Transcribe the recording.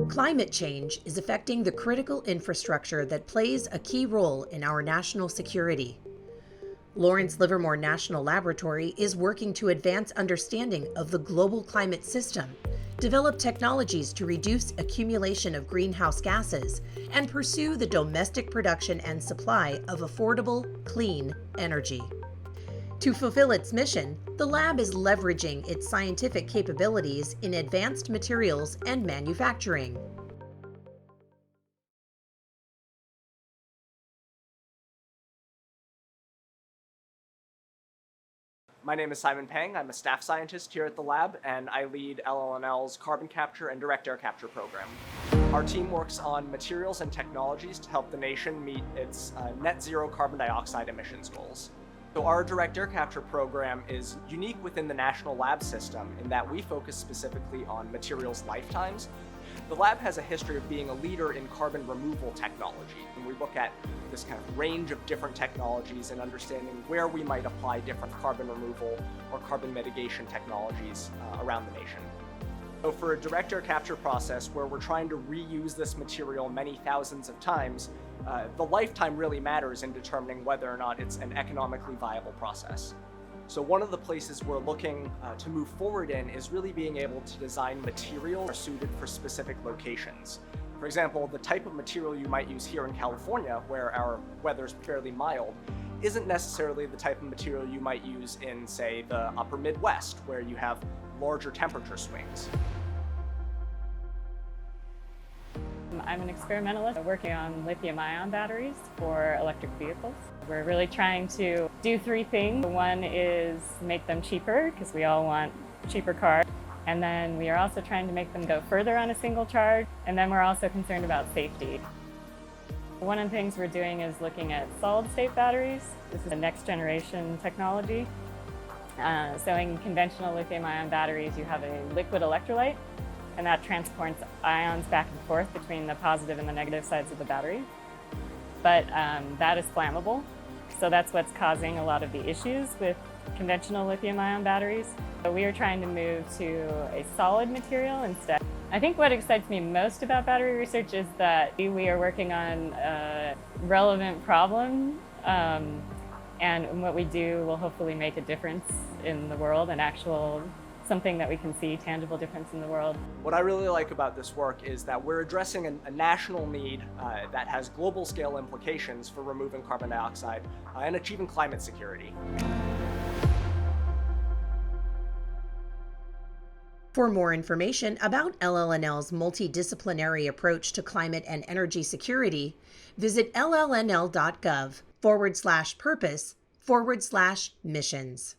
Climate change is affecting the critical infrastructure that plays a key role in our national security. Lawrence Livermore National Laboratory is working to advance understanding of the global climate system, develop technologies to reduce accumulation of greenhouse gases, and pursue the domestic production and supply of affordable, clean energy. To fulfill its mission, the lab is leveraging its scientific capabilities in advanced materials and manufacturing. My name is Simon Pang. I'm a staff scientist here at the lab, and I lead LLNL's carbon capture and direct air capture program. Our team works on materials and technologies to help the nation meet its net zero carbon dioxide emissions goals. So our direct air capture program is unique within the national lab system in that we focus specifically on materials lifetimes. The lab has a history of being a leader in carbon removal technology, and we look at this kind of range of different technologies and understanding where we might apply different carbon removal or carbon mitigation technologies around the nation. So for a direct air capture process where we're trying to reuse this material many thousands of times, the lifetime really matters in determining whether or not it's an economically viable process. So one of the places we're looking to move forward in is really being able to design materials that are suited for specific locations. For example, the type of material you might use here in California, where our weather is fairly mild, isn't necessarily the type of material you might use in, say, the upper Midwest, where you have larger temperature swings. I'm an experimentalist working on lithium-ion batteries for electric vehicles. We're really trying to do three things. One is make them cheaper, because we all want cheaper cars. And then we are also trying to make them go further on a single charge. And then we're also concerned about safety. One of the things we're doing is looking at solid-state batteries. This is a next-generation technology. So in conventional lithium-ion batteries, you have a liquid electrolyte, and that transports ions back and forth between the positive and the negative sides of the battery. But that is flammable, so that's what's causing a lot of the issues with conventional lithium-ion batteries. So we are trying to move to a solid material instead. I think what excites me most about battery research is that we are working on a relevant problem, and what we do will hopefully make a difference in the world, something that we can see, tangible difference in the world. What I really like about this work is that we're addressing a national need that has global scale implications for removing carbon dioxide and achieving climate security. For more information about LLNL's multidisciplinary approach to climate and energy security, visit llnl.gov/purpose/missions.